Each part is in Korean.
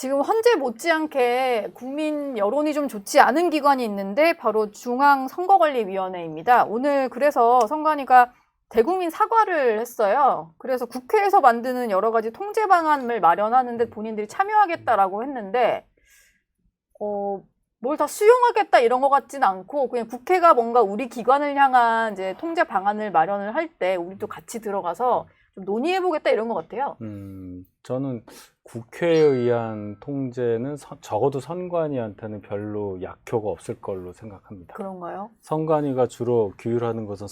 지금 헌재 못지않게 국민 여론이 좀 좋지 않은 기관이 있는데 바로 중앙선거관리위원회입니다. 오늘 그래서 선관위가 대국민 사과를 했어요. 그래서 국회에서 만드는 여러 가지 통제 방안을 마련하는데 본인들이 참여하겠다라고 했는데 뭘 다 수용하겠다 이런 것 같진 않고 그냥 국회가 뭔가 우리 기관을 향한 이제 통제 방안을 마련을 할 때 우리도 같이 들어가서 좀 논의해보겠다 이런 것 같아요. 저는 국회에 의한 통제는 적어도 선관위한테는 별로 약효가 없을 걸로 생각합니다. 그런가요? 선관위가 주로 규율하는 것은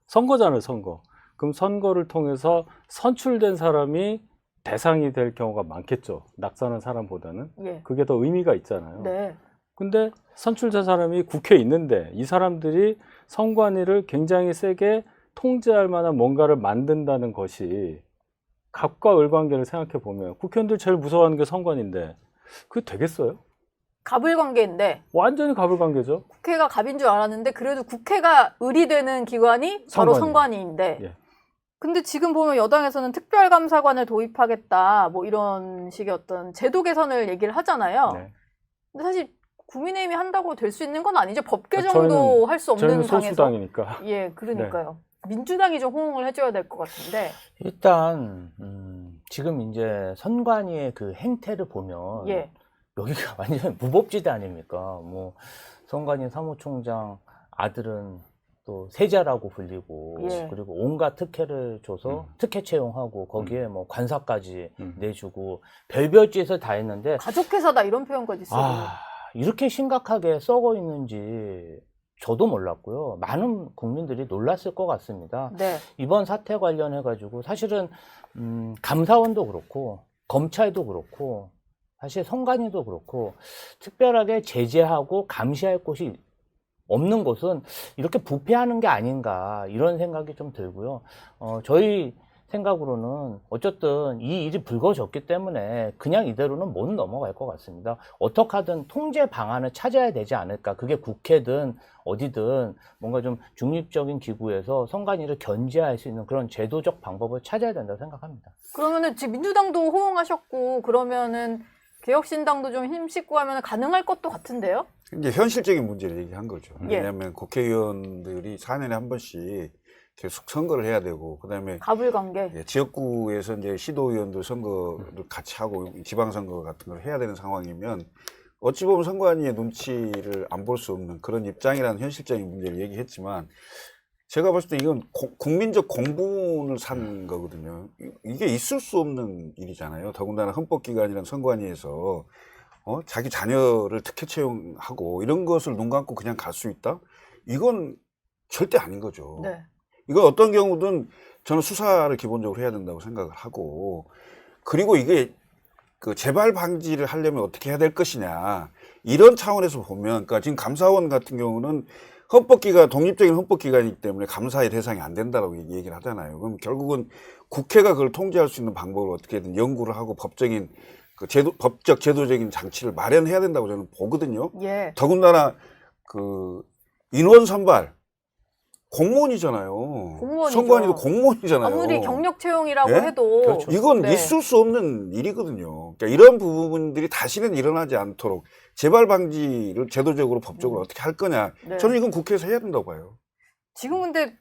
선거잖아요, 선거. 그럼 선거를 통해서 선출된 사람이 대상이 될 경우가 많겠죠. 낙선한 사람보다는. 예. 그게 더 의미가 있잖아요. 네. 근데 선출된 사람이 국회에 있는데 이 사람들이 선관위를 굉장히 세게 통제할 만한 뭔가를 만든다는 것이 갑과 을 관계를 생각해 보면 국회의원들 제일 무서워하는 게 선관위인데 그게 되겠어요? 갑을 관계인데 완전히 갑을 관계죠. 국회가 갑인 줄 알았는데 그래도 국회가 을이 되는 기관이 바로 선관위. 선관위인데 예. 근데 지금 보면 여당에서는 특별감사관을 도입하겠다 뭐 이런 식의 어떤 제도 개선을 얘기를 하잖아요. 네. 근데 사실 국민의힘이 한다고 될 수 있는 건 아니죠. 법 개정도 할 수 없는 저희는 당에서. 소수당이니까. 예, 그러니까요. 민주당이 좀 호응을 해줘야 될 것 같은데. 일단 지금 이제 선관위의 그 행태를 보면 예. 여기가 완전 무법지대 아닙니까? 뭐 선관위 사무총장 아들은 또 세자라고 불리고 예. 그리고 온갖 특혜를 줘서 특혜 채용하고 거기에 뭐 관사까지 내주고 별별 짓을 다 했는데 가족회사다 이런 표현까지 쓰고. 이렇게 심각하게 썩어 있는지 저도 몰랐고요. 많은 국민들이 놀랐을 것 같습니다. 네. 이번 사태 관련해 가지고 사실은 감사원도 그렇고 검찰도 그렇고 사실 선관위도 그렇고 특별하게 제재하고 감시할 곳이 없는 곳은 이렇게 부패하는 게 아닌가 이런 생각이 좀 들고요. 저희 생각으로는 어쨌든 이 일이 불거졌기 때문에 그냥 이대로는 못 넘어갈 것 같습니다. 어떻게 하든 통제 방안을 찾아야 되지 않을까. 그게 국회든 어디든 뭔가 좀 중립적인 기구에서 선관위를 견제할 수 있는 그런 제도적 방법을 찾아야 된다고 생각합니다. 그러면은 지금 민주당도 호응하셨고 그러면은 개혁신당도 좀 힘씻고 하면 가능할 것도 같은데요? 이제 현실적인 문제를 얘기한 거죠. 예. 왜냐하면 국회의원들이 4년에 한 번씩 계속 선거를 해야 되고, 그 다음에 갑을 관계. 지역구에서 이제 시도의원들 선거를 같이 하고 지방선거 같은 걸 해야 되는 상황이면 어찌 보면 선관위의 눈치를 안 볼 수 없는 그런 입장이라는 현실적인 문제를 얘기했지만 제가 봤을 때 이건 국민적 공분을 산 거거든요. 이게 있을 수 없는 일이잖아요. 더군다나 헌법기관이란 선관위에서 자기 자녀를 특혜 채용하고 이런 것을 눈 감고 그냥 갈 수 있다? 이건 절대 아닌 거죠. 네. 이건 어떤 경우든 저는 수사를 기본적으로 해야 된다고 생각을 하고, 그리고 이게 그 재발 방지를 하려면 어떻게 해야 될 것이냐 이런 차원에서 보면, 그러니까 지금 감사원 같은 경우는 독립적인 헌법기관이기 때문에 감사의 대상이 안 된다라고 얘기를 하잖아요. 그럼 결국은 국회가 그걸 통제할 수 있는 방법을 어떻게든 연구를 하고 법적인 법적 제도적인 장치를 마련해야 된다고 저는 보거든요. 예. 더군다나 그 인원 선발 공무원이잖아요. 공무원이죠. 선관위도 공무원이잖아요. 아무리 경력 채용이라고 예? 해도 그렇죠. 이건 네. 있을 수 없는 일이거든요. 그러니까 이런 부분들이 다시는 일어나지 않도록 재발 방지를 제도적으로 법적으로 어떻게 할 거냐. 네. 저는 이건 국회에서 해야 된다고 봐요. 지금 근데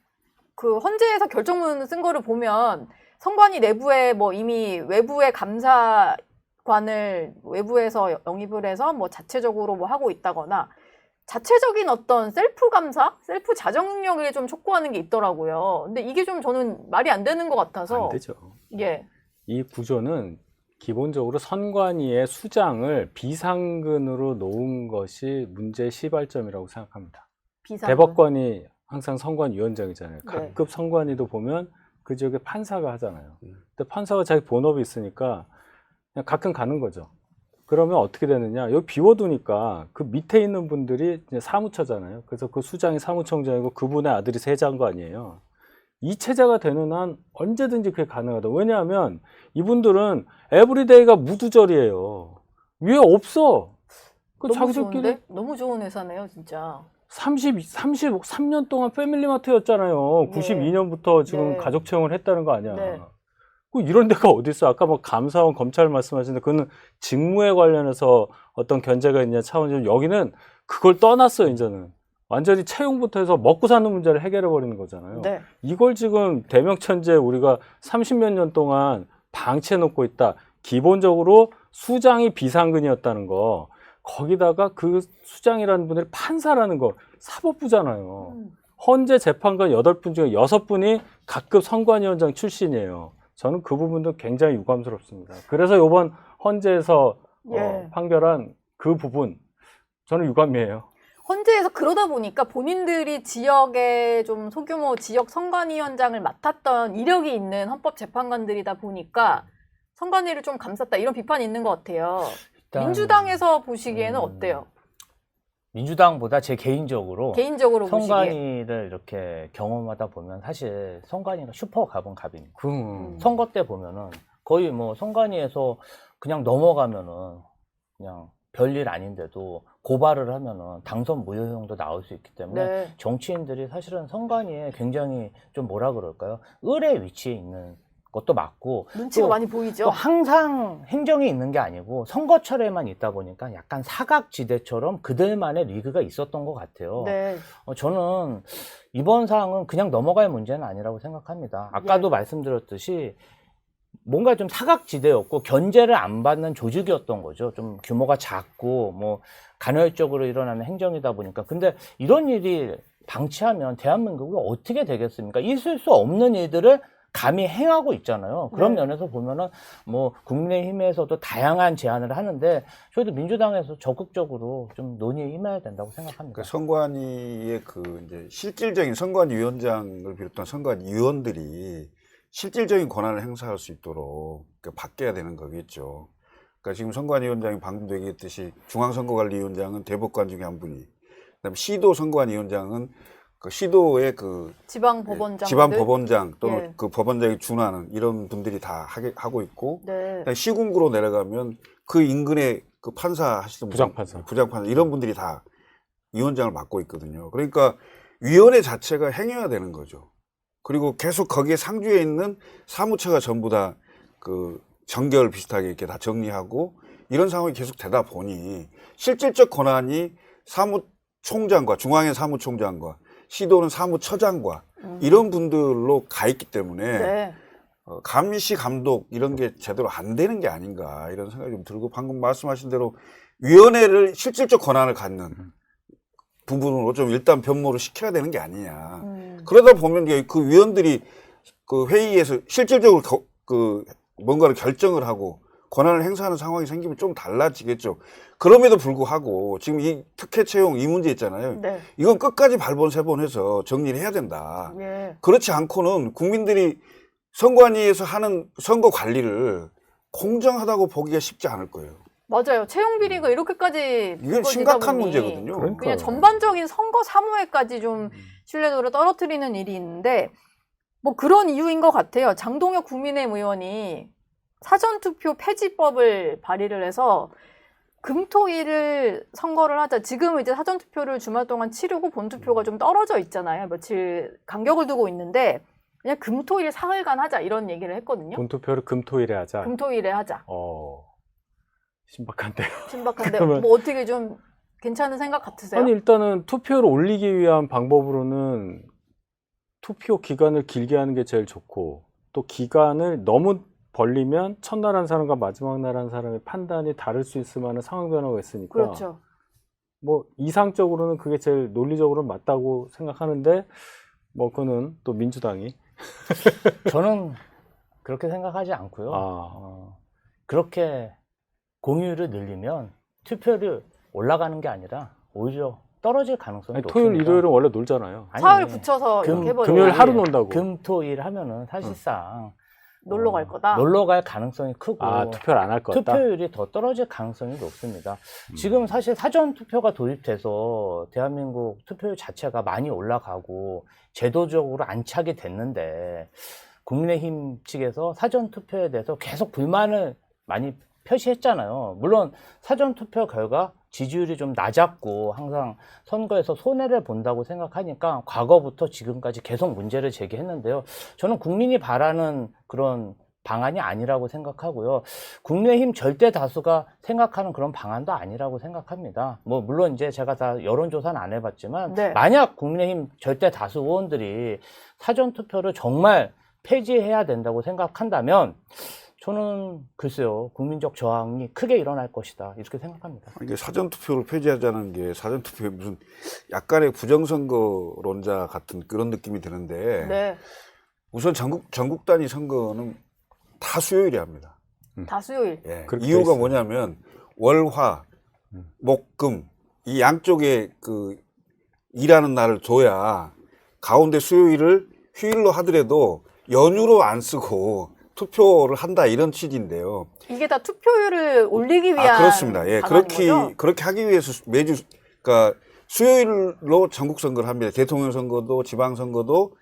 그 헌재에서 결정문 쓴 거를 보면 선관위 내부에 뭐 이미 외부의 감사관을 외부에서 영입을 해서 뭐 자체적으로 뭐 하고 있다거나 자체적인 어떤 셀프 감사, 셀프 자정 능력을 좀 촉구하는 게 있더라고요. 근데 이게 좀 저는 말이 안 되는 것 같아서. 안 되죠. 예. 이 구조는 기본적으로 선관위의 수장을 비상근으로 놓은 것이 문제의 시발점이라고 생각합니다. 비상근. 대법관이 항상 선관위원장이잖아요. 네. 각급 선관위도 보면 그 지역에 판사가 하잖아요. 근데 판사가 자기 본업이 있으니까 그냥 가끔 가는 거죠. 그러면 어떻게 되느냐? 여기 비워두니까 그 밑에 있는 분들이 이제 사무처잖아요. 그래서 그 수장이 사무총장이고 그분의 아들이 세자인 거 아니에요. 이 체제가 되는 한 언제든지 그게 가능하다. 왜냐하면 이분들은 에브리데이가 무두절이에요. 위에 없어. 그 너무 자기들끼리 좋은데? 너무 좋은 회사네요, 진짜. 33년 동안 패밀리마트였잖아요. 네. 92년부터 지금 네. 가족 채용을 했다는 거 아니야. 네. 그 이런 데가 어디 있어? 아까 뭐 감사원, 검찰 말씀하시는데 그거는 직무에 관련해서 어떤 견제가 있냐 차원이죠. 여기는 그걸 떠났어요. 이제는 완전히 채용부터 해서 먹고 사는 문제를 해결해 버리는 거잖아요. 네. 이걸 지금 대명천재 우리가 30몇 년 동안 방치해 놓고 있다. 기본적으로 수장이 비상근이었다는 거, 거기다가 그 수장이라는 분들이 판사라는 거, 사법부잖아요. 헌재 재판관 8분 중에 6분이 각급 선관위원장 출신이에요. 저는 그 부분도 굉장히 유감스럽습니다. 그래서 이번 헌재에서 예. 판결한 그 부분, 저는 유감이에요. 헌재에서 그러다 보니까 본인들이 지역의 좀 소규모 지역 선관위원장을 맡았던 이력이 있는 헌법재판관들이다 보니까 선관위를 좀 감쌌다 이런 비판이 있는 것 같아요. 일단, 민주당에서 보시기에는 어때요? 민주당보다 제 개인적으로 개인적으로 보시기에. 선관위를 이렇게 경험하다 보면 사실 선관위가 슈퍼 갑은 갑입니다. 선거 때 보면은 거의 뭐 선관위에서 그냥 넘어가면은 그냥 별일 아닌데도 고발을 하면은 당선 무효형도 나올 수 있기 때문에 네. 정치인들이 사실은 선관위에 굉장히 좀 뭐라 그럴까요? 을의 위치에 있는 것도 맞고 눈치가 또 많이 보이죠? 또 항상 행정이 있는 게 아니고 선거철에만 있다 보니까 약간 사각지대처럼 그들만의 리그가 있었던 것 같아요. 네. 저는 이번 사항은 그냥 넘어갈 문제는 아니라고 생각합니다. 아까도 예. 말씀드렸듯이 뭔가 좀 사각지대였고 견제를 안 받는 조직이었던 거죠. 좀 규모가 작고 뭐 간헐적으로 일어나는 행정이다 보니까. 근데 이런 일이 방치하면 대한민국이 어떻게 되겠습니까? 있을 수 없는 일들을 감히 행하고 있잖아요. 그런 네. 면에서 보면은 뭐 국민의힘에서도 다양한 제안을 하는데 저희도 민주당에서 적극적으로 좀 논의에 임해야 된다고 생각합니다. 그 선관위의 그 이제 실질적인 선관위원장을 비롯한 선관위원들이 실질적인 권한을 행사할 수 있도록 바뀌어야 되는 거겠죠. 그러니까 지금 선관위원장이 방금도 얘기했듯이 중앙선거관리위원장은 대법관 중에 한 분이, 그다음에 시도 선관위원장은 그 시도의 그 지방법원장. 지방법원장 또는 예. 그 법원장이 준하는 이런 분들이 다 하고 있고, 네. 그다음에 시군구로 내려가면 그 인근에 그 판사 하시던 부장판사. 부장판사 이런 분들이 다 위원장을 맡고 있거든요. 그러니까 위원회 자체가 행해야 되는 거죠. 그리고 계속 거기에 상주해 있는 사무처가 전부 다 그 정결 비슷하게 이렇게 다 정리하고 이런 상황이 계속 되다 보니 실질적 권한이 사무총장과 중앙의 사무총장과 시도는 사무처장과 이런 분들로 가 있기 때문에 네. 감시 감독 이런 게 제대로 안 되는 게 아닌가 이런 생각이 좀 들고, 방금 말씀하신 대로 위원회를 실질적 권한을 갖는 부분으로 좀 일단 변모를 시켜야 되는 게 아니냐. 그러다 보면 그 위원들이 그 회의에서 실질적으로 그 뭔가를 결정을 하고 권한을 행사하는 상황이 생기면 좀 달라지겠죠. 그럼에도 불구하고 지금 이 특혜 채용 이 문제 있잖아요. 네. 이건 끝까지 발본세본해서 정리를 해야 된다. 예. 그렇지 않고는 국민들이 선관위에서 하는 선거 관리를 공정하다고 보기가 쉽지 않을 거예요. 맞아요. 채용 비리가 이렇게까지 이건 불거지다 심각한 보니 문제거든요. 그러니까. 그냥 전반적인 선거 사무에까지 좀 신뢰도를 떨어뜨리는 일이 있는데 뭐 그런 이유인 것 같아요. 장동혁 국민의힘 의원이 사전투표 폐지법을 발의를 해서 금토일을 선거를 하자. 지금 이제 사전투표를 주말 동안 치르고 본투표가 좀 떨어져 있잖아요. 며칠 간격을 두고 있는데 그냥 금토일 사흘간 하자 이런 얘기를 했거든요. 본투표를 금토일에 하자. 금토일에 하자. 신박한데요. 신박한데 그러면- 뭐 어떻게 좀 괜찮은 생각 같으세요? 아니 일단은 투표를 올리기 위한 방법으로는 투표 기간을 길게 하는 게 제일 좋고, 또 기간을 너무 벌리면 첫날 한 사람과 마지막 날 한 사람의 판단이 다를 수 있을 만한 상황 변화가 있으니까 그렇죠. 뭐 이상적으로는 그게 제일 논리적으로는 맞다고 생각하는데 뭐 그거는 또 민주당이 저는 그렇게 생각하지 않고요. 그렇게 공휴일을 늘리면 투표율이 올라가는 게 아니라 오히려 떨어질 가능성이 아니, 높습니다. 토요일 일요일은 원래 놀잖아요. 아니, 사흘 붙여서 금- 이렇게 해버리고 금요일 하루 논다고. 금토일 하면은 사실상 놀러 갈 거다. 놀러 갈 가능성이 크고 투표를 안 할 것 같다. 투표율이 더 떨어질 가능성이 높습니다. 지금 사실 사전 투표가 도입돼서 대한민국 투표율 자체가 많이 올라가고 제도적으로 안착이 됐는데 국민의힘 측에서 사전 투표에 대해서 계속 불만을 많이 표시했잖아요. 물론 사전 투표 결과 지지율이 좀 낮았고 항상 선거에서 손해를 본다고 생각하니까 과거부터 지금까지 계속 문제를 제기했는데요. 저는 국민이 바라는 그런 방안이 아니라고 생각하고요. 국민의힘 절대 다수가 생각하는 그런 방안도 아니라고 생각합니다. 뭐 물론 이제 제가 다 여론조사는 안 해봤지만 네. 만약 국민의힘 절대 다수 의원들이 사전투표를 정말 폐지해야 된다고 생각한다면 저는 글쎄요, 국민적 저항이 크게 일어날 것이다 이렇게 생각합니다. 이게 사전투표를 폐지하자는 게 사전투표에 무슨 약간의 부정선거론자 같은 그런 느낌이 드는데 네. 우선 전국 단위 선거는 다 수요일에 합니다. 다수요일. 예. 그렇게 돼 이유가 있어요. 뭐냐면 월화, 목, 금 이 양쪽에 그 일하는 날을 둬야 가운데 수요일을 휴일로 하더라도 연휴로 안 쓰고 투표를 한다 이런 취지인데요. 이게 다 투표율을 올리기 위한 그렇습니다. 예, 방안인 거죠? 그렇게 하기 위해서 매주 그러니까 수요일로 전국 선거를 합니다. 대통령 선거도 지방 선거도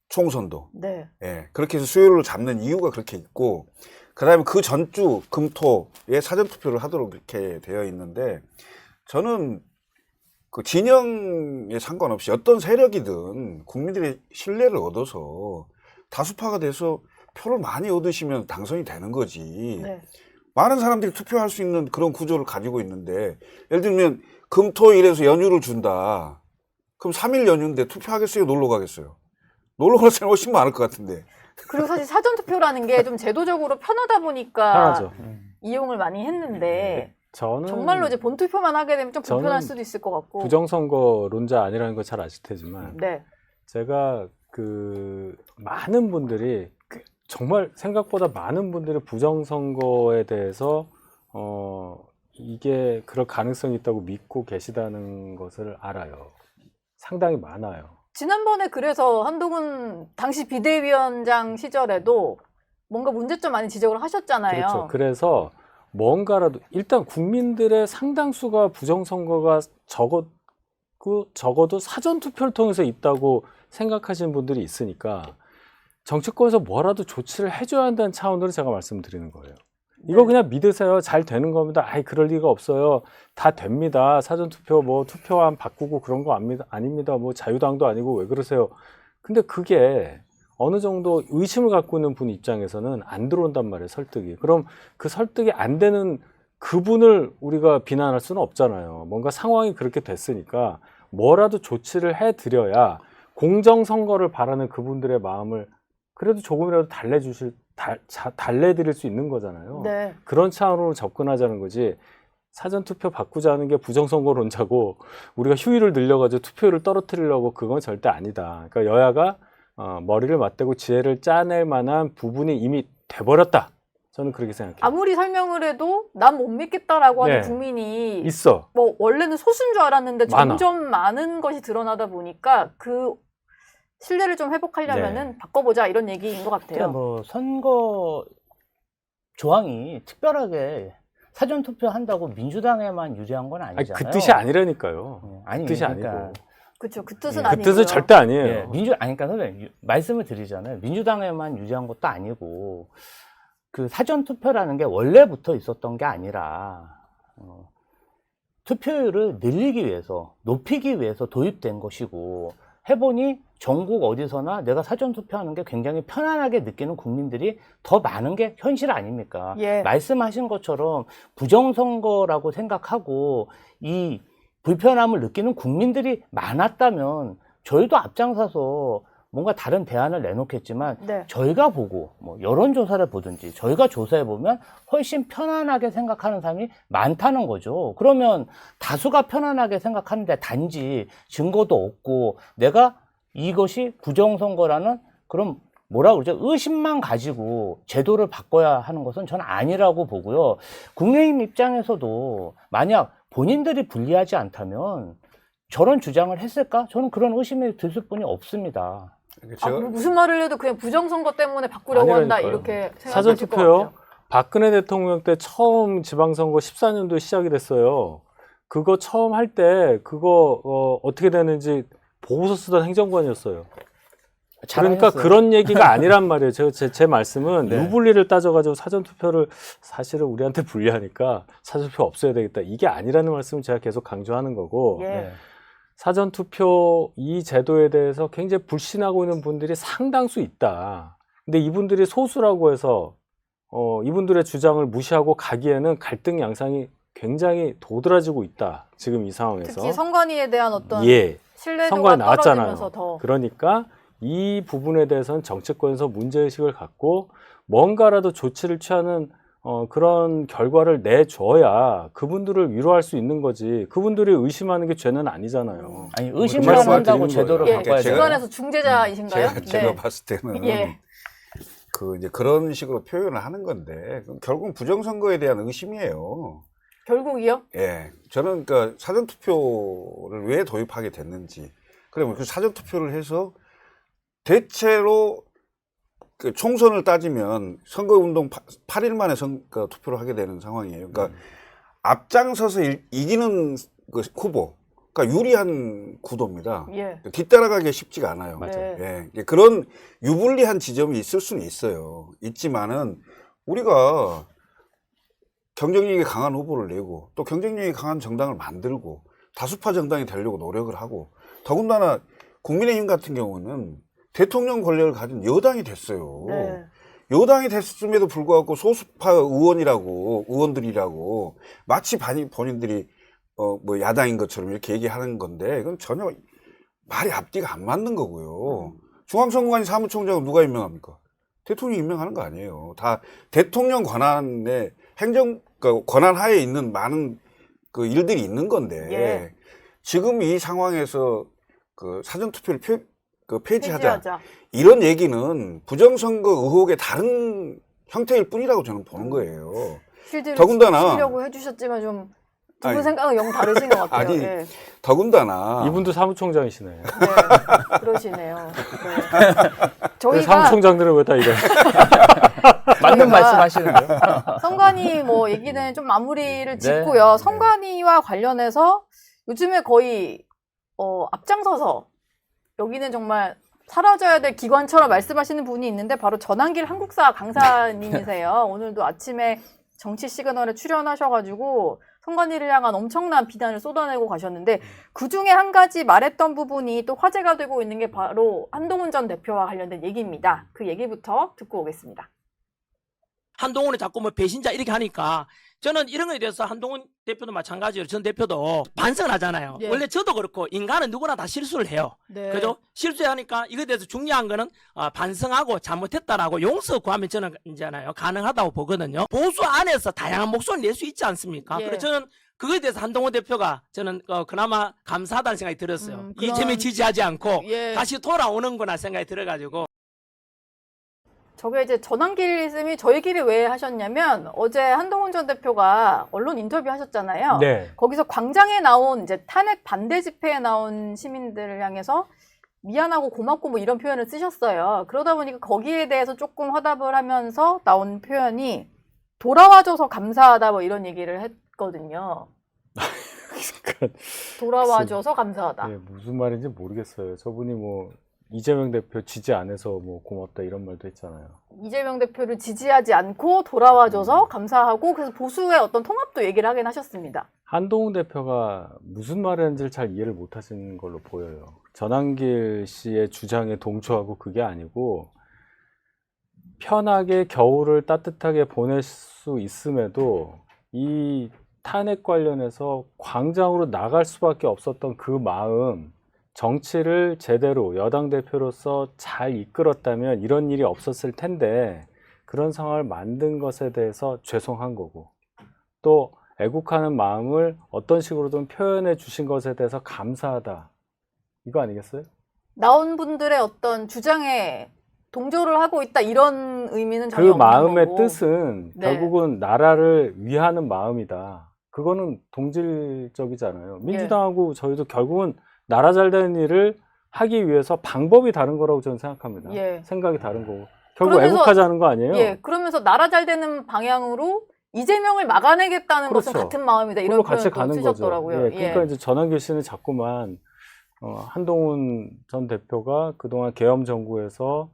총선도. 네. 예, 그렇게 해서 수요일로 잡는 이유가 그렇게 있고, 그 다음에 그 전주, 금토에 사전투표를 하도록 이렇게 되어 있는데, 저는 그 진영에 상관없이 어떤 세력이든 국민들의 신뢰를 얻어서 다수파가 돼서 표를 많이 얻으시면 당선이 되는 거지. 네. 많은 사람들이 투표할 수 있는 그런 구조를 가지고 있는데, 예를 들면 금토일에서 연휴를 준다. 그럼 3일 연휴인데 투표하겠어요? 놀러 가겠어요? 놀러 갈 사람이 훨씬 많을 것 같은데. 그리고 사실 사전투표라는 게 좀 제도적으로 편하다 보니까 편하죠. 이용을 많이 했는데 저는 정말로 이제 본투표만 하게 되면 좀 불편할 저는 수도 있을 것 같고. 부정선거론자 아니라는 거 잘 아실 테지만 네. 제가 그 많은 분들이 정말 생각보다 많은 분들이 부정선거에 대해서 이게 그럴 가능성이 있다고 믿고 계시다는 것을 알아요. 상당히 많아요. 지난번에 그래서 한동훈 당시 비대위원장 시절에도 뭔가 문제점 많이 지적을 하셨잖아요. 그렇죠. 그래서 뭔가라도 일단 국민들의 상당수가 부정선거가 적어도 사전투표를 통해서 있다고 생각하시는 분들이 있으니까 정치권에서 뭐라도 조치를 해줘야 한다는 차원으로 제가 말씀드리는 거예요. 이거 네. 그냥 믿으세요. 잘 되는 겁니다. 아이, 그럴 리가 없어요. 다 됩니다. 사전투표 뭐 투표함 바꾸고 그런 거 아닙니다. 뭐 자유당도 아니고 왜 그러세요. 근데 그게 어느 정도 의심을 갖고 있는 분 입장에서는 안 들어온단 말이에요. 설득이. 그럼 그 설득이 안 되는 그분을 우리가 비난할 수는 없잖아요. 뭔가 상황이 그렇게 됐으니까 뭐라도 조치를 해드려야 공정선거를 바라는 그분들의 마음을 그래도 조금이라도 달래드릴 수 있는 거잖아요. 네. 그런 차원으로 접근하자는 거지. 사전투표 바꾸자는 게 부정선거론자고 우리가 휴일을 늘려가지고 투표율을 떨어뜨리려고 그건 절대 아니다. 그러니까 여야가 머리를 맞대고 지혜를 짜낼 만한 부분이 이미 돼버렸다. 저는 그렇게 생각해요. 아무리 설명을 해도 난 못 믿겠다라고 하는 네. 국민이 있어. 뭐 원래는 소수인 줄 알았는데 많아. 점점 많은 것이 드러나다 보니까 그 신뢰를 좀 회복하려면은 네. 바꿔보자 이런 얘기인 것 그러니까 같아요. 뭐 선거 조항이 특별하게 사전 투표한다고 민주당에만 유리한 건 아니, 아니잖아요. 그 뜻이 아니라니까요. 아니, 그 뜻이 그러니까 아니고. 그렇죠. 그 뜻은 예. 그 아니고요. 뜻은 절대 아니에요. 예, 아니, 그러니까 선생님, 말씀을 드리잖아요. 민주당에만 유리한 것도 아니고, 그 사전투표라는 게 원래부터 있었던 게 아니라, 투표율을 늘리기 위해서, 높이기 위해서 도입된 것이고, 해보니 전국 어디서나 내가 사전투표하는 게 굉장히 편안하게 느끼는 국민들이 더 많은 게 현실 아닙니까? 예. 말씀하신 것처럼 부정선거라고 생각하고, 이 불편함을 느끼는 국민들이 많았다면 저희도 앞장서서 뭔가 다른 대안을 내놓겠지만 네. 저희가 보고 뭐 여론조사를 보든지 저희가 조사해보면 훨씬 편안하게 생각하는 사람이 많다는 거죠. 그러면 다수가 편안하게 생각하는데 단지 증거도 없고 내가 이것이 부정선거라는 그런 뭐라 그러죠? 의심만 가지고 제도를 바꿔야 하는 것은 저는 아니라고 보고요. 국민의힘 입장에서도 만약 본인들이 불리하지 않다면 저런 주장을 했을까? 저는 그런 의심이 드실 분이 없습니다. 그럼 무슨 말을 해도 그냥 부정선거 때문에 바꾸려고 한다 아니라니까요. 이렇게 생각하실 것 사전투표요? 같아요. 박근혜 대통령 때 처음 지방선거 14년도에 시작이 됐어요. 그거 처음 할 때 그거 어떻게 되는지 보고서 쓰던 행정관이었어요. 그러니까 잘하셨어요. 그런 얘기가 아니란 말이에요. 제 말씀은 네. 유불리를 따져가지고 사전투표를 사실은 우리한테 불리하니까 사전투표 없어야 되겠다. 이게 아니라는 말씀을 제가 계속 강조하는 거고 예. 네. 사전투표 이 제도에 대해서 굉장히 불신하고 있는 분들이 상당수 있다. 근데 이분들이 소수라고 해서 이분들의 주장을 무시하고 가기에는 갈등 양상이 굉장히 도드라지고 있다. 지금 이 상황에서. 특히 선관위에 대한 어떤 예. 신뢰도가 선관위 나왔잖아요. 떨어지면서 더 그러니까 이 부분에 대해서는 정치권에서 문제의식을 갖고 뭔가라도 조치를 취하는 그런 결과를 내줘야 그분들을 위로할 수 있는 거지. 그분들이 의심하는 게 죄는 아니잖아요. 아니 그 의심을 말씀을 한다고 드리는 제도를 거예요. 예, 바꿔야 돼요. 주관에서 중재자이신가요? 제가 봤을 때는 예. 그 이제 그런 식으로 표현을 하는 건데 결국은 부정선거에 대한 의심이에요. 결국이요? 예, 저는 그러니까 사전 투표를 왜 도입하게 됐는지, 그러면 그 사전 투표를 해서 대체로 그 총선을 따지면 선거운동 8일 만에 선거 투표를 하게 되는 상황이에요. 그러니까 앞장서서 이기는 그 후보, 그러니까 유리한 구도입니다. 예. 뒤따라가기 쉽지가 않아요. 맞아요. 예, 그런 유불리한 지점이 있을 수는 있어요. 있지만은 우리가 경쟁력이 강한 후보를 내고 또 경쟁력이 강한 정당을 만들고 다수파 정당이 되려고 노력을 하고, 더군다나 국민의힘 같은 경우는 대통령 권력을 가진 여당이 됐어요. 네. 여당이 됐음에도 불구하고 소수파 의원들이라고 마치 본인들이 뭐 야당인 것처럼 이렇게 얘기하는 건데, 이건 전혀 말이 앞뒤가 안 맞는 거고요. 중앙선관위 사무총장은 누가 임명합니까? 대통령이 임명하는 거 아니에요. 다 대통령 권한의 그 권한 하에 있는 많은 그 일들이 있는 건데, 예. 지금 이 상황에서 그 사전투표를 폐지하자. 이런 얘기는 부정선거 의혹의 다른 형태일 뿐이라고 저는 보는 거예요. 실드를 더군다나 치려고 해주셨지만 좀 두 분 아니, 생각은 영 다르신 것 같아요. 아니, 예. 더군다나 이분도 사무총장이시네요. 네, 그러시네요. 네. 저희가 사무총장들은 왜 다 이래? 맞는 저희가 말씀하시는데요. 선관위 뭐 얘기는 좀 마무리를 네. 짓고요. 선관위와 관련해서 요즘에 거의 앞장서서 여기는 정말 사라져야 될 기관처럼 말씀하시는 분이 있는데 바로 전한길 한국사 강사님이세요. 오늘도 아침에 정치 시그널에 출연하셔가지고 선관위를 향한 엄청난 비난을 쏟아내고 가셨는데 그중에 한 가지 말했던 부분이 또 화제가 되고 있는 게 바로 한동훈 전 대표와 관련된 얘기입니다. 그 얘기부터 듣고 오겠습니다. 한동훈이 자꾸 뭐 배신자 이렇게 하니까 저는 이런 거에 대해서 한동훈 대표도 마찬가지로 전 대표도 반성을 하잖아요. 예. 원래 저도 그렇고 인간은 누구나 다 실수를 해요. 네. 그죠? 실수하니까 이거에 대해서 중요한 거는 반성하고 잘못했다라고 용서 구하면 저는 이제나요 가능하다고 보거든요. 보수 안에서 다양한 목소리를 낼 수 있지 않습니까? 예. 그래서 저는 그거에 대해서 한동훈 대표가 저는 그나마 감사하다는 생각이 들었어요. 그런- 이재명 지지하지 않고 예. 다시 돌아오는구나 생각이 들어가지고. 저게 이제 전한길 쌤이 저 얘기를 왜 하셨냐면 어제 한동훈 전 대표가 언론 인터뷰 하셨잖아요. 네. 거기서 광장에 나온 이제 탄핵 반대 집회에 나온 시민들을 향해서 미안하고 고맙고 뭐 이런 표현을 쓰셨어요. 그러다 보니까 거기에 대해서 조금 화답을 하면서 나온 표현이 돌아와줘서 감사하다 뭐 이런 얘기를 했거든요. 그러니까 돌아와줘서 감사하다. 예, 무슨 말인지 모르겠어요. 저분이 뭐 이재명 대표 지지 안 해서 뭐 고맙다 이런 말도 했잖아요. 이재명 대표를 지지하지 않고 돌아와줘서 감사하고 그래서 보수의 어떤 통합도 얘기를 하긴 하셨습니다. 한동훈 대표가 무슨 말을 했는지를 잘 이해를 못 하시는 걸로 보여요. 전한길 씨의 주장에 동조하고 그게 아니고 편하게 겨울을 따뜻하게 보낼 수 있음에도 이 탄핵 관련해서 광장으로 나갈 수밖에 없었던 그 마음, 정치를 제대로 여당 대표로서 잘 이끌었다면 이런 일이 없었을 텐데 그런 상황을 만든 것에 대해서 죄송한 거고, 또 애국하는 마음을 어떤 식으로든 표현해 주신 것에 대해서 감사하다, 이거 아니겠어요? 나온 분들의 어떤 주장에 동조를 하고 있다 이런 의미는 그 전혀 없는 마음의 거고. 뜻은 네. 결국은 나라를 위하는 마음이다. 그거는 동질적이잖아요. 민주당하고 저희도 결국은 나라 잘 되는 일을 하기 위해서 방법이 다른 거라고 저는 생각합니다. 예. 생각이 다른 거고. 결국 그러면서- 애국하자는 거 아니에요? 예, 그러면서 나라 잘 되는 방향으로 이재명을 막아내겠다는 것은 그렇죠. 같은 마음이다 이런 그걸로 같이 표현도 가는 쓰셨더라고요. 거죠. 예, 그러니까 이제 전한길 씨는 자꾸만 한동훈 전 대표가 그동안 계엄 정부에서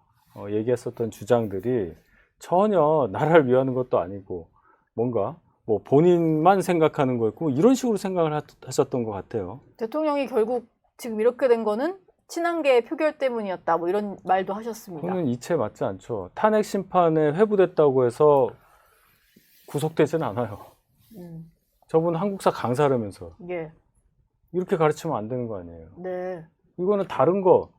얘기했었던 주장들이 전혀 나라를 위하는 것도 아니고 뭔가 뭐 본인만 생각하는 거였고 이런 식으로 생각을 하셨던 것 같아요. 대통령이 결국 지금 이렇게 된 거는 친한계 표결 때문이었다 뭐 이런 말도 하셨습니다. 그거는 이치에 맞지 않죠. 탄핵 심판에 회부됐다고 해서 구속되진 않아요. 음. 저분은 한국사 강사라면서 예. 이렇게 가르치면 안 되는 거 아니에요. 네. 이거는 다른 거.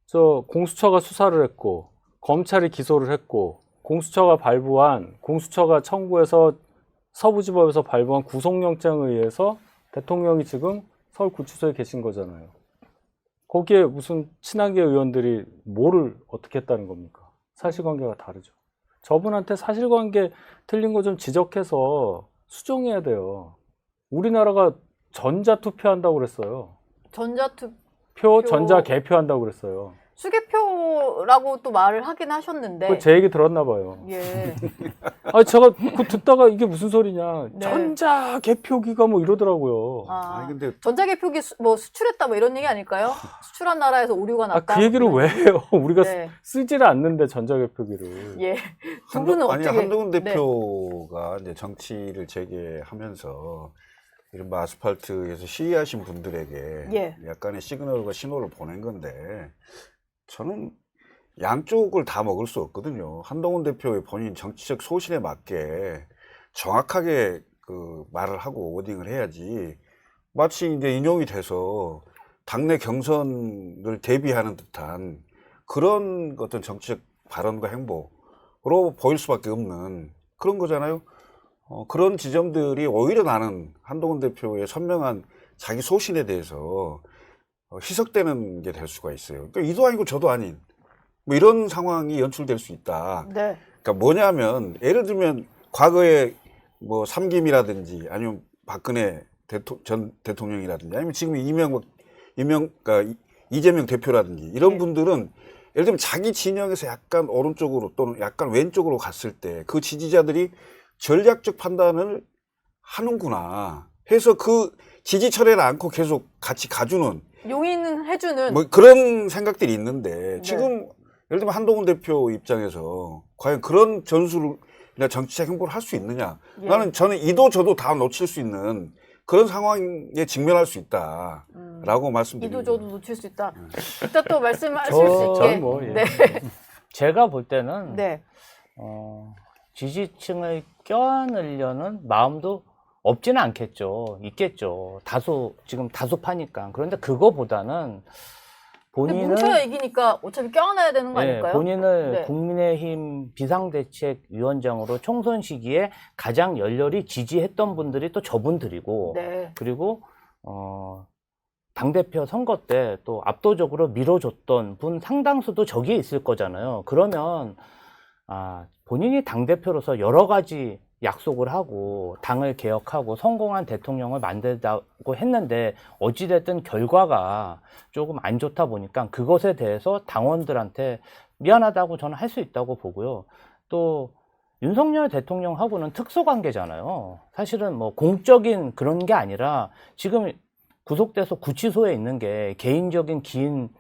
저 공수처가 수사를 했고 검찰이 기소를 했고 공수처가 청구해서 서부지법에서 발부한 구속영장에 의해서 대통령이 지금 서울구치소에 계신 거잖아요. 거기에 무슨 친한계 의원들이 뭐를 어떻게 했다는 겁니까? 사실관계가 다르죠. 저분한테 사실관계 틀린 거 좀 지적해서 수정해야 돼요. 우리나라가 전자투표한다고 그랬어요. 전자 개표한다고 그랬어요. 수개표라고 또 말을 하긴 하셨는데. 그거 제 얘기 들었나 봐요. 예. 아, 제가 그거 듣다가 이게 무슨 소리냐. 네. 전자 개표기가 뭐 이러더라고요. 아, 아니 근데 전자개표기 뭐 수출했다 뭐 이런 얘기 아닐까요? 수출한 나라에서 오류가 아, 났다. 그 얘기를 왜 해요? 우리가 네. 쓰지를 않는데 전자 개표기를. 예. 두 분은 아니 어떻게? 한동훈 네. 대표가 이제 정치를 재개하면서 이른바 아스팔트에서 시위하신 분들에게 예. 약간의 시그널과 신호를 보낸 건데 저는 양쪽을 다 먹을 수 없거든요. 한동훈 대표의 본인 정치적 소신에 맞게 정확하게 그 말을 하고 워딩을 해야지 마치 이제 인용이 돼서 당내 경선을 대비하는 듯한 그런 어떤 정치적 발언과 행보로 보일 수밖에 없는 그런 거잖아요. 그런 지점들이 오히려 나는 한동훈 대표의 선명한 자기 소신에 대해서 희석되는 게 될 수가 있어요. 그러니까 이도 아니고 저도 아닌 뭐 이런 상황이 연출될 수 있다. 네. 그러니까 뭐냐면 예를 들면 과거에 뭐 삼김이라든지 아니면 박근혜 전 대통령이라든지 아니면 지금 그러니까 이재명 대표라든지 이런 네. 분들은 예를 들면 자기 진영에서 약간 오른쪽으로 또는 약간 왼쪽으로 갔을 때 그 지지자들이 전략적 판단을 하는구나 해서 그 지지철에는 않고 계속 같이 가주는 용인은 해주는. 뭐 그런 생각들이 있는데 네. 지금 예를 들면 한동훈 대표 입장에서 과연 그런 전술이나 정치적 행보를 할 수 있느냐? 예. 저는 이도 저도 다 놓칠 수 있는 그런 상황에 직면할 수 있다라고 말씀드립니다. 이도 저도 놓칠 수 있다. 이따 또 말씀하실 저- 수 있게. 전 뭐, 예. 네. 제가 볼 때는 네. 지지층을 껴안으려는 마음도 없지는 않겠죠. 있겠죠. 지금 다수 파니까. 그런데 그거보다는 근데 본인은 뭉쳐야 이기니까 어차피 껴안아야 되는 거 아닐까요? 본인을 네. 국민의힘 비상대책위원장으로 총선 시기에 가장 열렬히 지지했던 분들이 또 저분들이고, 네. 그리고 당대표 선거 때 또 압도적으로 밀어줬던 분 상당수도 저기에 있을 거잖아요. 그러면 본인이 당대표로서 여러 가지 약속을 하고 당을 개혁하고 성공한 대통령을 만들자고 했는데 어찌됐든 결과가 조금 안 좋다 보니까 그것에 대해서 당원들한테 미안하다고 저는 할 수 있다고 보고요. 또 윤석열 대통령하고는 특수관계잖아요. 사실은 뭐 공적인 그런 게 아니라 지금 구속돼서 구치소에 있는 게 개인적인 긴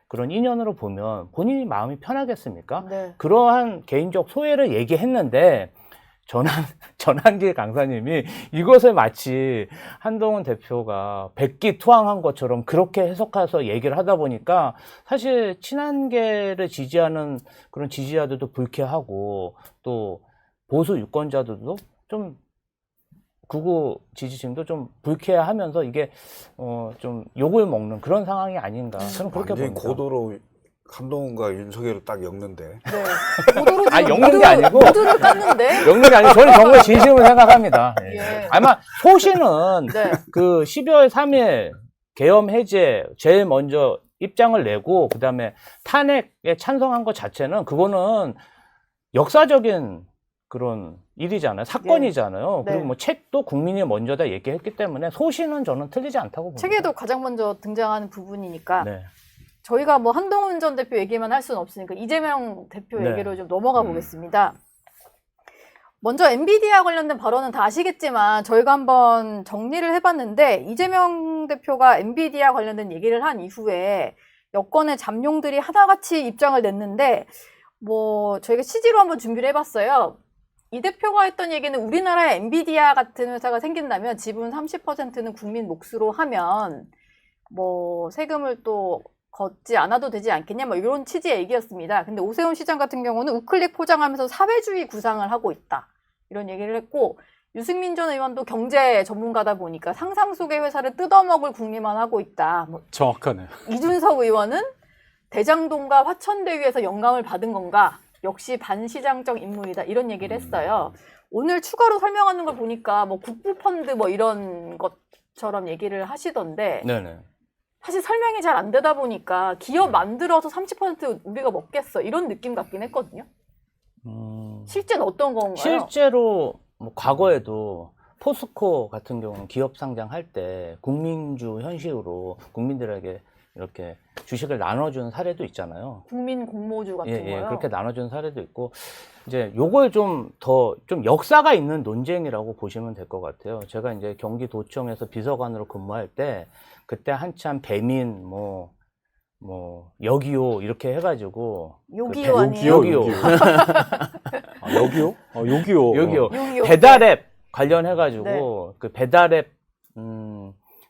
그런 인연으로 보면 본인이 마음이 편하겠습니까? 네. 그러한 개인적 소외를 얘기했는데 전한길 강사님이 이것을 마치 한동훈 대표가 백기투항한 것처럼 그렇게 해석해서 얘기를 하다 보니까 사실 친한계를 지지하는 그런 지지자들도 불쾌하고 또 보수 유권자들도 좀 극우 지지층도 좀 불쾌하면서 이게 좀 욕을 먹는 그런 상황이 아닌가 저는 그렇게 완전히 봅니다. 고도로 한동훈과 윤석열을 딱 엮는데 네. 고도로 지금 엮는 게 아니고 모두를 깠는데. 엮는 게 아니고 저는 정말 진심으로 생각합니다. 예. 예. 아마 소신은 네. 그 12월 3일 계엄 해제 제일 먼저 입장을 내고 그다음에 탄핵에 찬성한 것 자체는 그거는 역사적인 그런 일이잖아요. 사건이잖아요. 네. 그리고 뭐 책도 국민이 먼저다 얘기했기 때문에 소신은 저는 틀리지 않다고 봅니다. 책에도 가장 먼저 등장하는 부분이니까 네. 저희가 뭐 한동훈 전 대표 얘기만 할 수는 없으니까 이재명 대표 네. 얘기로 좀 넘어가 보겠습니다. 먼저 엔비디아 관련된 발언은 다 아시겠지만 저희가 한번 정리를 해봤는데 이재명 대표가 엔비디아 관련된 얘기를 한 이후에 여권의 잠룡들이 하나같이 입장을 냈는데 뭐 저희가 CG로 한번 준비를 해봤어요. 이 대표가 했던 얘기는 우리나라에 엔비디아 같은 회사가 생긴다면 지분 30%는 국민 몫으로 하면 뭐 세금을 또 걷지 않아도 되지 않겠냐 뭐 이런 취지의 얘기였습니다. 근데 오세훈 시장 같은 경우는 우클릭 포장하면서 사회주의 구상을 하고 있다. 이런 얘기를 했고 유승민 전 의원도 경제 전문가다 보니까 상상 속의 회사를 뜯어먹을 궁리만 하고 있다. 뭐 정확하네요. 이준석 의원은 대장동과 화천대유에서 영감을 받은 건가? 역시 반시장적 인물이다. 이런 얘기를 했어요. 오늘 추가로 설명하는 걸 보니까 뭐 국부펀드 뭐 이런 것처럼 얘기를 하시던데 네네. 사실 설명이 잘 안 되다 보니까 기업 만들어서 30% 우리가 먹겠어. 이런 느낌 같긴 했거든요. 실제는 어떤 건가요? 실제로 뭐 과거에도 포스코 같은 경우는 기업 상장할 때 국민주 현실로 국민들에게 이렇게 주식을 나눠주는 사례도 있잖아요. 국민 공모주 같은 예, 거요. 그렇게 나눠주는 사례도 있고, 이제 요걸 좀 역사가 있는 논쟁이라고 보시면 될 것 같아요. 제가 이제 경기도청에서 비서관으로 근무할 때, 그때 한참 배민, 여기요, 이렇게 해가지고. 요기요 아니에요? 요기요. 아, 여기요? 여기요. 여기요. 요기요. 배달앱 관련해가지고, 네. 그 배달앱,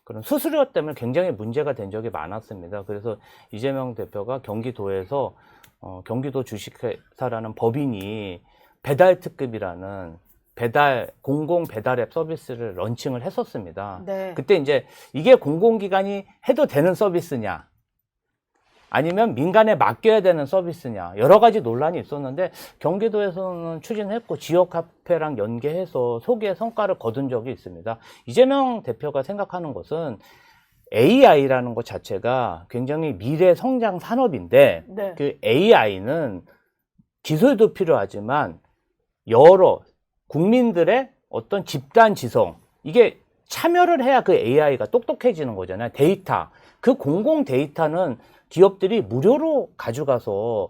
그런 수수료 때문에 굉장히 문제가 된 적이 많았습니다. 그래서 이재명 대표가 경기도에서 경기도 주식회사라는 법인이 배달 특급이라는 공공 배달앱 서비스를 런칭을 했었습니다. 네. 그때 이제 이게 공공기관이 해도 되는 서비스냐, 아니면 민간에 맡겨야 되는 서비스냐, 여러 가지 논란이 있었는데 경기도에서는 추진했고 지역화폐랑 연계해서 소기의 성과를 거둔 적이 있습니다. 이재명 대표가 생각하는 것은 AI라는 것 자체가 굉장히 미래 성장 산업인데, 네. 그 AI는 기술도 필요하지만 여러 국민들의 어떤 집단 지성, 이게 참여를 해야 그 AI가 똑똑해지는 거잖아요. 데이터, 그 공공 데이터는 기업들이 무료로 가져가서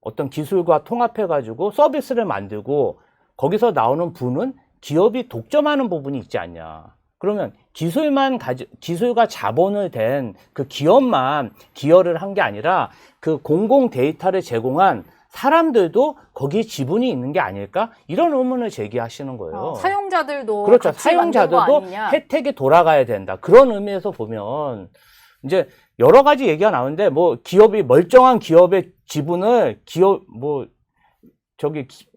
어떤 기술과 통합해가지고 서비스를 만들고 거기서 나오는 부는 기업이 독점하는 부분이 있지 않냐. 그러면 기술과 자본을 댄 그 기업만 기여를 한 게 아니라 그 공공 데이터를 제공한 사람들도 거기에 지분이 있는 게 아닐까? 이런 의문을 제기하시는 거예요. 사용자들도 그렇죠. 같이 만든 거 사용자들도 아니냐. 혜택이 돌아가야 된다. 그런 의미에서 보면 이제 여러 가지 얘기가 나오는데, 뭐 멀쩡한 기업의 지분을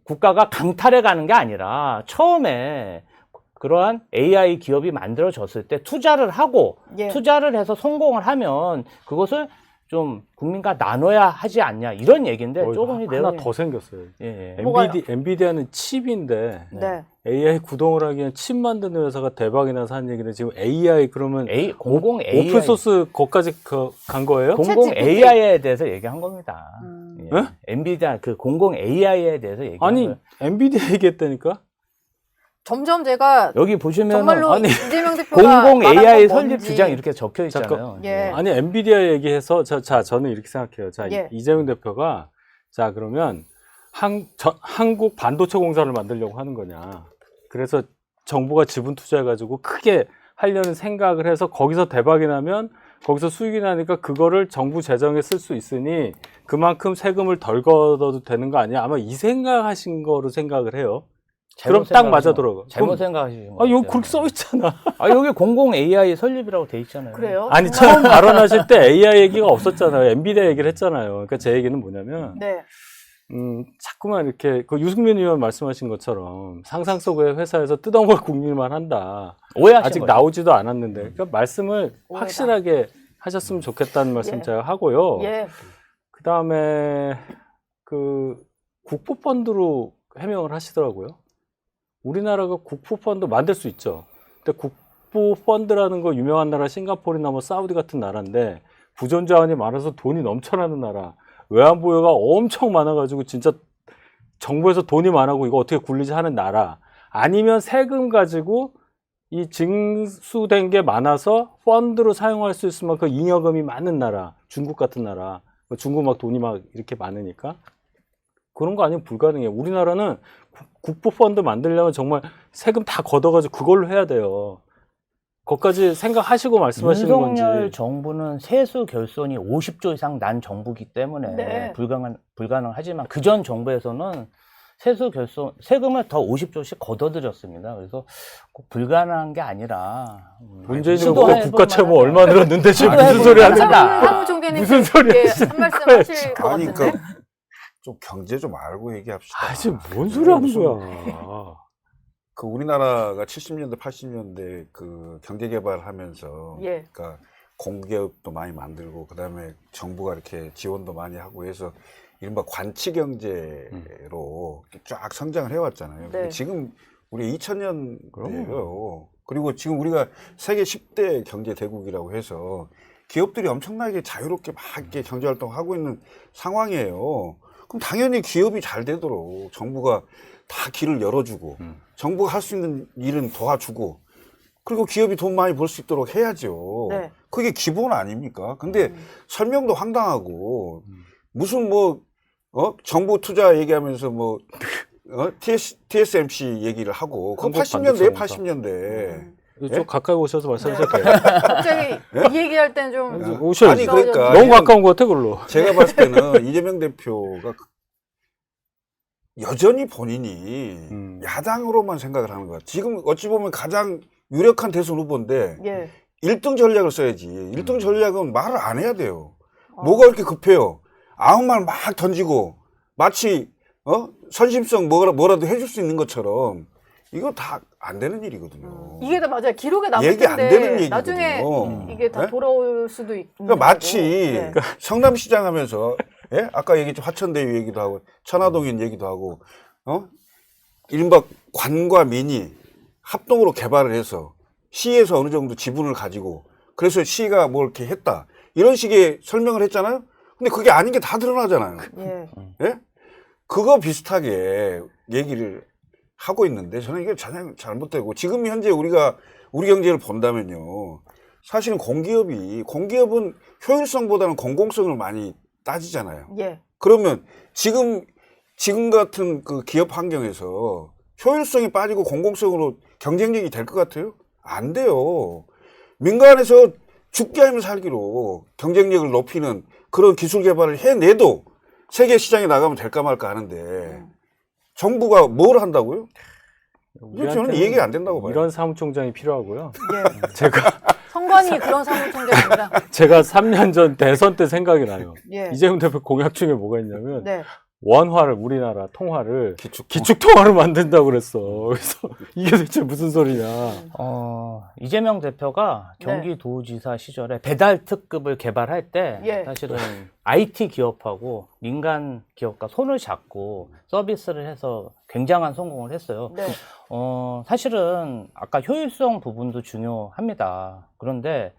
국가가 강탈해 가는 게 아니라 처음에 그러한 AI 기업이 만들어졌을 때 투자를 하고 예. 투자를 해서 성공을 하면 그것을 좀 국민과 나눠야 하지 않냐, 이런 얘기인데 조금 하나 더 생겼어요. 예. 뭐가요? 엔비디아는 칩인데 네. AI 구동을 하기 위한 칩 만드는 회사가 대박이 나서 한 얘기는 지금 AI 그러면 공공 AI 오픈 소스 거기까지 간 거예요? 공공 챗GPT. AI에 대해서 얘기한 겁니다. 예. 네? 엔비디아 그 공공 AI에 대해서 얘기한 아니 거예요. 엔비디아 얘기했다니까? 점점 제가 여기 보시면 정말로 아니, 이재명 대표가 공공 말한 AI 건 설립 뭔지. 주장 이렇게 적혀 있잖아요. 잠깐. 예. 아니 엔비디아 얘기해서 저는 이렇게 생각해요. 자 예. 이재명 대표가 자 그러면 한국 반도체 공사를 만들려고 하는 거냐? 그래서 정부가 지분 투자해가지고 크게 하려는 생각을 해서 거기서 대박이 나면 거기서 수익이 나니까 그거를 정부 재정에 쓸 수 있으니 그만큼 세금을 덜 걷어도 되는 거 아니야? 아마 이 생각하신 거로 생각을 해요. 그럼 딱 맞아 들어가. 잘못 생각하시는 아, 거예요. 여기 그렇게 써 있잖아. 아, 여기 공공 AI 설립이라고 돼 있잖아요. 그래요? 아니 처음 발언하실 때 AI 얘기가 없었잖아요. 엔비디아 얘기를 했잖아요. 그러니까 제 얘기는 뭐냐면 네. 자꾸만 이렇게 그 유승민 의원 말씀하신 것처럼 상상 속의 회사에서 뜯어먹을 국민만 한다. 오해하신 아직 거죠. 나오지도 않았는데 그러니까 말씀을 오해다. 확실하게 하셨으면 좋겠다는 말씀 예. 제가 하고요. 예. 그 다음에 그 국부펀드로 해명을 하시더라고요. 우리나라가 국부펀드 만들 수 있죠. 근데 국부펀드라는 거 유명한 나라 싱가포르나 뭐 사우디 같은 나라인데 부존자원이 많아서 돈이 넘쳐나는 나라. 외환보유가 엄청 많아가지고 진짜 정부에서 돈이 많아고 이거 어떻게 굴리지 하는 나라. 아니면 세금 가지고 이 징수된 게 많아서 펀드로 사용할 수 있을 만큼 잉여금이 많은 나라. 중국 같은 나라. 중국 막 돈이 막 이렇게 많으니까. 그런 거 아니면 불가능해요. 우리나라는 국부펀드 만들려면 정말 세금 다 걷어가지고 그걸로 해야 돼요. 거기까지 생각하시고 말씀하시는 윤석열 건지. 정부는 세수 결손이 50조 이상 난 정부기 때문에 네. 불가능하지만 그전 정부에서는 세수 결손 세금을 더 50조씩 걷어들였습니다. 그래서 꼭 불가능한 게 아니라 문재인이 시도해볼 국가 채무 만하다. 얼마 늘었는데 지금 시도해볼 무슨 소리 하는 만하다. 거야? 사무총장님 무슨 소리 예, 하시는 한 말씀 거예요, 하실 것 아니 같은데. 좀 경제 좀 알고 얘기합시다. 아, 지금 뭔 소리 하는 거야. 그 우리나라가 70년대, 80년대 그 경제 개발하면서 예. 그러니까 공기업도 많이 만들고 그다음에 정부가 이렇게 지원도 많이 하고 해서 이른바 관치 경제로 쫙 성장을 해왔잖아요. 근데 네. 지금 우리 2000년대예요. 그리고 지금 우리가 세계 10대 경제 대국이라고 해서 기업들이 엄청나게 자유롭게 막 이렇게 경제 활동하고 있는 상황이에요. 그럼 당연히 기업이 잘 되도록 정부가 다 길을 열어주고 정부가 할 수 있는 일은 도와주고 그리고 기업이 돈 많이 벌 수 있도록 해야죠. 네. 그게 기본 아닙니까? 근데 설명도 황당하고 무슨 뭐 정부 투자 얘기하면서 뭐 TSMC 얘기를 하고 그 한국 80년대 반도체입니다. 80년대 좀 가까이 오셔서 말씀하셔도 돼요. 갑자기 이 얘기할 땐 좀 오셔야지. 아니 그러니까 너무 가까운 것 같아, 그걸로. 제가 봤을 때는 이재명 대표가 여전히 본인이 야당으로만 생각을 하는 것 같아요. 지금 어찌 보면 가장 유력한 대선 후보인데 예. 1등 전략을 써야지. 1등 전략은 말을 안 해야 돼요. 뭐가 그렇게 급해요. 아무 말 막 던지고 마치 선심성 뭐라도 해줄 수 있는 것처럼 이거 다 안 되는 일이거든요. 이게 다 맞아요. 기록에 남을 얘기 안 텐데 되는 얘기거든요. 나중에 이게 다 네? 돌아올 수도 있는 그러니까 마치 거고. 네. 성남시장 하면서 예? 아까 얘기했죠. 화천대유 얘기도 하고 천화동인 얘기도 하고 이른바 관과 민이 합동으로 개발을 해서 시에서 어느 정도 지분을 가지고 그래서 시가 뭐 이렇게 했다 이런 식의 설명을 했잖아요. 근데 그게 아닌 게 다 드러나잖아요. 예. 예? 그거 비슷하게 얘기를 하고 있는데 저는 이게 전혀 잘못되고 지금 현재 우리 경제를 본다면요. 사실은 공기업은 효율성보다는 공공성을 많이 따지잖아요. 예. 그러면 지금 같은 그 기업 환경에서 효율성이 빠지고 공공성으로 경쟁력이 될 것 같아요? 안 돼요. 민간에서 죽게 하면 살기로 경쟁력을 높이는 그런 기술 개발을 해내도 세계 시장에 나가면 될까 말까 하는데 정부가 뭘 한다고요? 이거 저는 이해가 안 된다고 봐요. 이런 사무총장이 필요하고요. 예. 제가 선관위 그런 사무총장입니다. 3년 전 대선 때 생각이 나요. 예. 이재명 대표 공약 중에 뭐가 있냐면 네. 원화를 우리나라 통화를 기축 기축통화로 만든다고 그랬어. 그래서 이게 대체 무슨 소리냐. 이재명 대표가 네. 경기도지사 시절에 배달 특급을 개발할 때 예. 사실은 IT 기업하고 민간 기업과 손을 잡고 서비스를 해서 굉장한 성공을 했어요. 네. 사실은 아까 효율성 부분도 중요합니다. 그런데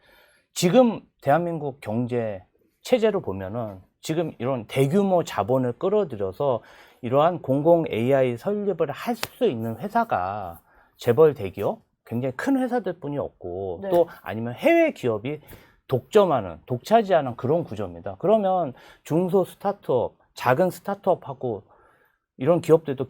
지금 대한민국 경제 체제를 보면은 지금 이런 대규모 자본을 끌어들여서 이러한 공공 AI 설립을 할 수 있는 회사가 재벌 대기업, 굉장히 큰 회사들 뿐이 없고 네. 또 아니면 해외 기업이 독차지하는 그런 구조입니다. 그러면 중소 스타트업, 작은 스타트업하고 이런 기업들도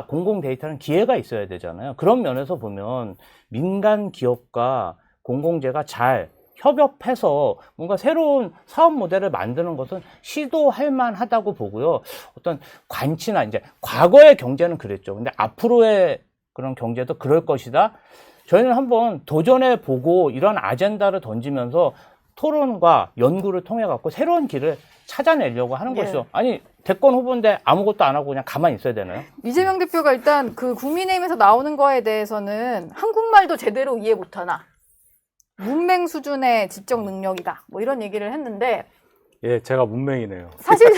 공공 데이터는 기회가 있어야 되잖아요. 그런 면에서 보면 민간 기업과 공공재가 잘 협업해서 뭔가 새로운 사업 모델을 만드는 것은 시도할 만하다고 보고요. 어떤 관치나 이제 과거의 경제는 그랬죠. 근데 앞으로의 그런 경제도 그럴 것이다. 저희는 한번 도전해 보고 이런 아젠다를 던지면서 토론과 연구를 통해 갖고 새로운 길을 찾아내려고 하는 예. 것이죠. 아니 대권 후보인데 아무것도 안 하고 그냥 가만히 있어야 되나요? 이재명 대표가 일단 그 국민의힘에서 나오는 거에 대해서는 한국말도 제대로 이해 못하나 문맹 수준의 지적 능력이다. 뭐 이런 얘기를 했는데 예, 제가 문맹이네요. 사실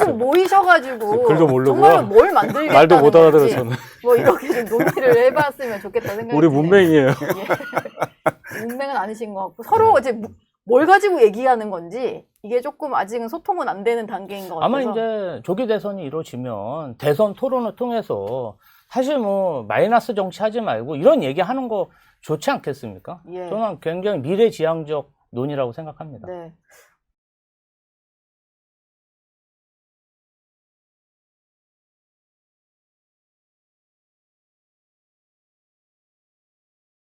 좀 모이셔가지고 글도 모르고요. 정말로 뭘 만들겠다는 말도 못 알아들어 건지 저는. 뭐 이렇게 좀 논의를 해봤으면 좋겠다 생각이 우리 드네요. 문맹이에요. 예. 문맹은 아니신 것 같고 서로 이제 뭘 가지고 얘기하는 건지 이게 조금 아직은 소통은 안 되는 단계인 것 같아서 아마 이제 조기 대선이 이루어지면 대선 토론을 통해서 사실 뭐 마이너스 정치하지 말고 이런 얘기하는 거 좋지 않겠습니까? 예. 저는 굉장히 미래지향적 논의라고 생각합니다. 네.